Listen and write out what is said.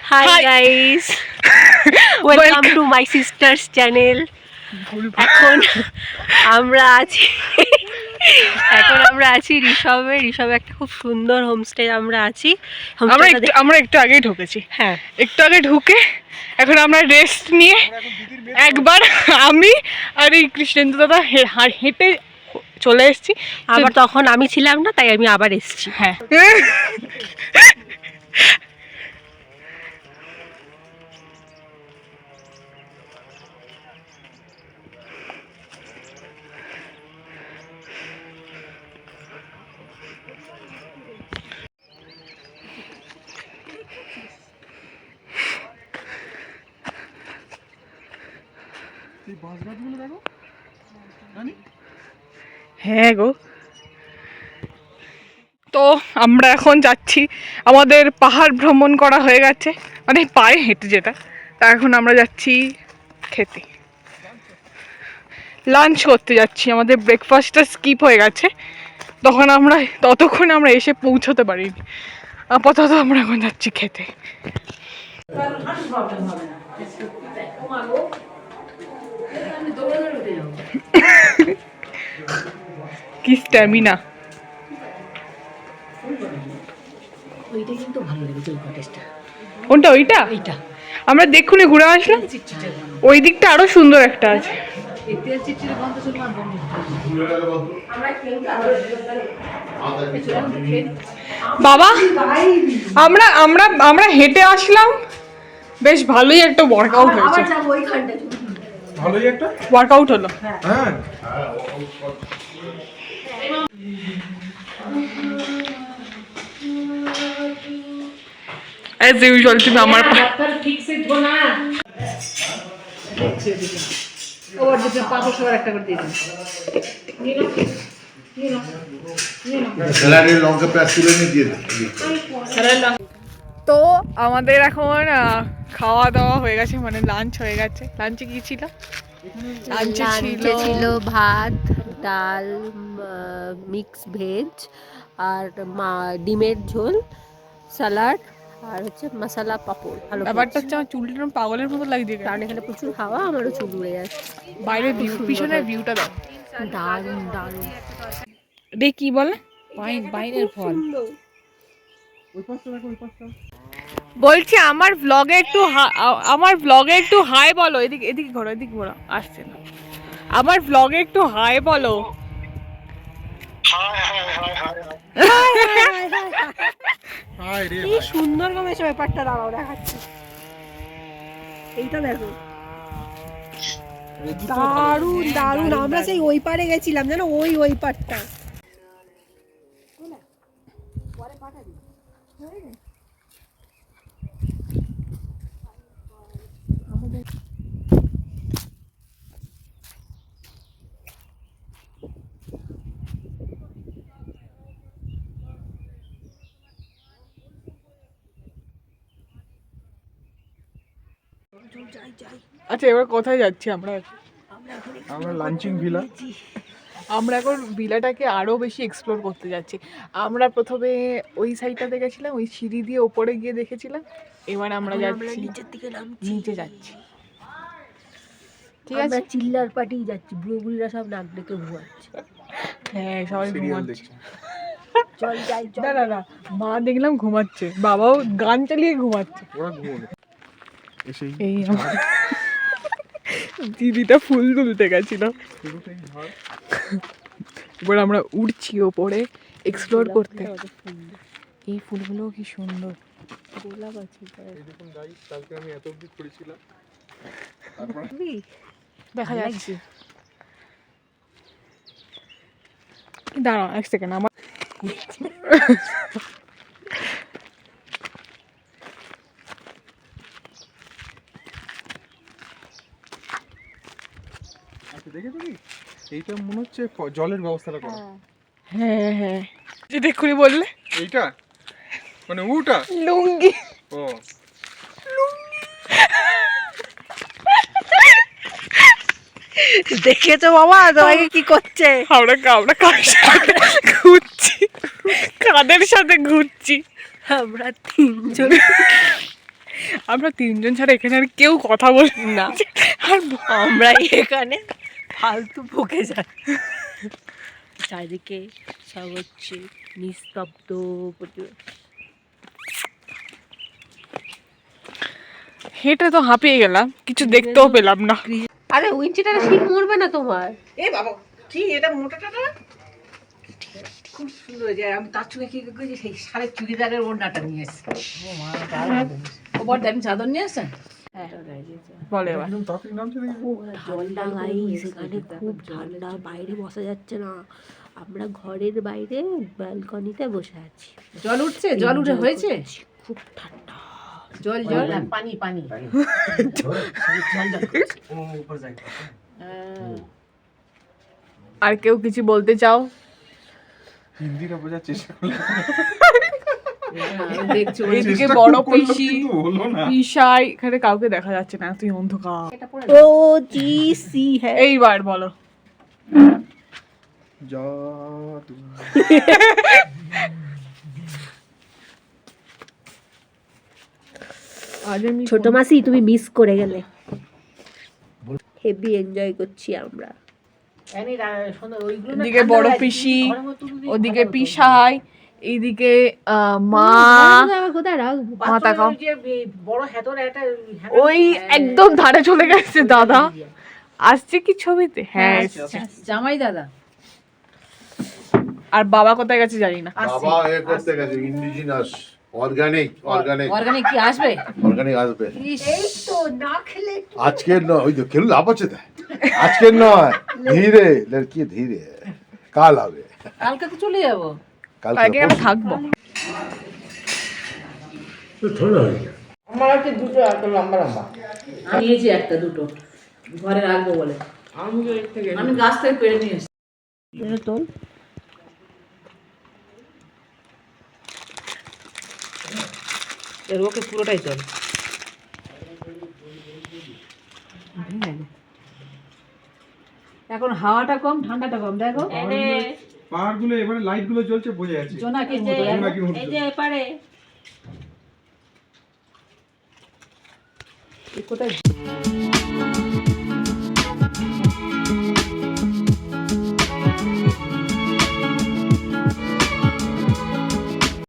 Hi guys, welcome to my sister's channel. এখন আমরা আছি ঋষভে একটা খুব সুন্দর হোমস্টে আমরা আছি। আমরা একটু আগেই ঢুকেছি। হ্যাঁ, একটু আগে ঢুকে এখন আমরা রেস্ট নিয়ে একবার আমি আর এই কৃষ্ণেন্দু দাদা হেঁটে চলে এসেছি। আবার তখন আমি ছিলাম না, তাই আমি আবার এসেছি। হ্যাঁ, হ্যাঁ গো। তো আমরা এখন যাচ্ছি, আমাদের পাহাড় ভ্রমণ করা হয়ে গেছে, মানে পায়ে হেঁটে যেটা। তা এখন আমরা যাচ্ছি খেতে, লাঞ্চ করতে যাচ্ছি। আমাদের ব্রেকফাস্টটা স্কিপ হয়ে গেছে, ততক্ষণ আমরা এসে পৌঁছতে পারিনি। আপাতত আমরা এখন যাচ্ছি খেতে। কি স্ট্যামিনা! ওইটা কিন্তু ভালো লেগেছে, ওই কটেজটা। কোনটা? ওইটা আমরা দেখুনি, ঘুরে আসলাম। ওই দিকটা আরো সুন্দর একটা আছে। বাবা, আমরা আমরা আমরা হেঁটে আসলাম, বেশ ভালোই একটা ওয়ার্কআউট হয়েছে। ভালোই একটা ওয়ার্কআউট হলো। হ্যাঁ। As usual, তুমি আমার লঙ্কা পেঁয়াজ তুলে নিয়ে দিয়ে দিই। তো আমাদের এখন খাওয়া দাওয়া হয়ে গেছে, মানে লাঞ্চ হয়ে গেছে। লাঞ্চে কি ছিল? লাঞ্চে ছিল ভাত, ডাল, মিক্স ভেজ, আর ডিমের ঝোল, স্যালাড, আর হচ্ছে মশলা পাপড়। ভালো ব্যাপারটা হচ্ছে আমার চুলটা পাগলের মতো লাগছে, কারণ এখানে প্রচুর হাওয়া, আমারও চুল উড়ে যাচ্ছে। বাইরের ভিউ, পিছনের ভিউটা দাও, দারুণ দারুণ। দেখ কি বলে, বাইরের ফল। বলছি আমার ব্লগে একটু হাই বলো। এদিকে ঘোরো, আসছে না। আমার ব্লগে একটু হাই বলো। কি সুন্দর ভাবে এসে ব্যাপারটা দাঁড়াও দেখাচ্ছি। এইটা দেখো, দারুণ দারুণ। আমরা সেই ওই পারে গেছিলাম, জানো, ওই পারটা। আচ্ছা, এবার কোথায় যাচ্ছি আমরা? আমরা লাঞ্চিং ভিলা। আমরা এখন ভিলাটাকে আরো বেশি এক্সপ্লোর করতে যাচ্ছি। আমরা প্রথমে ওই সাইডটাতে গেছিলাম, ওই সিঁড়ি দিয়ে ওপরে গিয়ে দেখেছিলাম। এবার আমরা যাচ্ছি নিচের দিকে নামছি, নিচে যাচ্ছি। ঠিক আছে, আমরা চিল্লার পার্টি যাচ্ছি। বুড়িরা সব নাক ডেকে ঘুমাচ্ছে। হ্যাঁ, সবাই ঘুমাচ্ছে। চল যাই, চল। না, মা দেখলাম ঘুমাচ্ছে, বাবাও গান চালিয়ে ঘুমাচ্ছে। ওরা ঘুমোলো। এই দিদিটা ফুল তুলতে গেছিল। এবার আমরা উঠছি ওপরে এক্সপ্লোর করতে। এই ফুলগুলো কি সুন্দর, গোলাপ আছে। দেখুন গাইস, কালকে আমি এত অবধি করেছিলাম, দেখা যাচ্ছে। দাঁড়াও এক সেকেন্ড, আমার দেখেছো কি? এইটা মনে হচ্ছে জলের ব্যবস্থাটা করা। হ্যাঁ, যে দেখুনি বললে এইটা মানে ওটা লুঙ্গি। ও দেখেছো বাবা তোমাকে কি করছে? আমরা ঘুরছি, কাদের সাথে ঘুরছি? আমরা তিনজন। আমরা তিনজন ছাড়া এখানে আর কেউ কথা বলি না, আর আমরা এখানে ফালতু বকে যাই। চারিদিকে সব হচ্ছে নিস্তব্ধ পরিবেশ। হেঁটে তো হাঁপিয়ে গেলাম, কিছু দেখতেও পেলাম না। আরে উইন্চিটারে শীত মরবে না তোমার? এ বাবা কি এটা মোটাটা না খুব সুন্দর হয়েছে। আমি তার সঙ্গে কি করেছি সেই শাড়ির চুড়িদারের ওড়নাটা নিয়ে এসেছি। ও বড় দামি চাদর নিয়ে এসেছেন? বলে এবার একদম তাড়াতাড়ি নামছে দেখি। ঠান্ডা গাইস, এখানে খুব ঠান্ডা, বাইরে বসা যাচ্ছে না। আমরা ঘরের বাইরে ব্যালকনিতে বসে আছি। জল উঠছে, জল উঠে হয়েছে, খুব ঠান্ডা। জল জল পানি পানি আর কেউ কিছু বলতে চাও? হিন্দিটা বোঝার চেষ্টা করলাম, দেখছো এদিকে চেষ্টা বড় খুব করলাম, পিসি কিন্তু হলো না। পিসাই, এখানে কাউকে দেখা যাচ্ছে না, তুই অন্ধকার। ও জি সি হ্যাঁ। এইবার বলো। জাদু। আজ আমি ছোট মাসি তুমি মিস করে গেলে। হেভি এনজয় করছি আমরা। এদিকে বড় পিসি, ওদিকে পিসাই, এইদিকে মা। কোথায় রাখবো? মা তাকাও, বড় হাতর একটা ওই একদম ধারে চলে গেছে দাদা। আসছে কি ছবিতে? হ্যাঁ এসছে। জামাই দাদা আর বাবা কোথায় গেছে জানি না। বাবা এ করতে গেছে ইন্ডিজিনাস অর্গানিক অর্গানিক কি আসবে? অর্গানিক আসবে এই তো না খেলে আজকের নয়, ওই তো খেলু লাভ আছে তাই আজকের নয়, ধীরে লড়কি ধীরে, কাল হবে, কালকে তো চলে যাবো। কালকে কালকে আমি থাকবো। আমার আছে দুটো এত লম্বা লম্বা, আমি নিয়েছি একটা দুটো ঘরে রাখবো বলে। আমি গাছ থেকে পেড়ে নিয়ে এসেছি। তোল এর ওকে পুরোটাই চল। এখন হাওয়াটা কম, ঠান্ডাটা কম, দেখো পাহাড়গুলো এবারে লাইটগুলো জ্বলছে, বোঝা যাচ্ছে। জোনাকির মতো। জোনাকির মতো এই যে এপারে কোথায়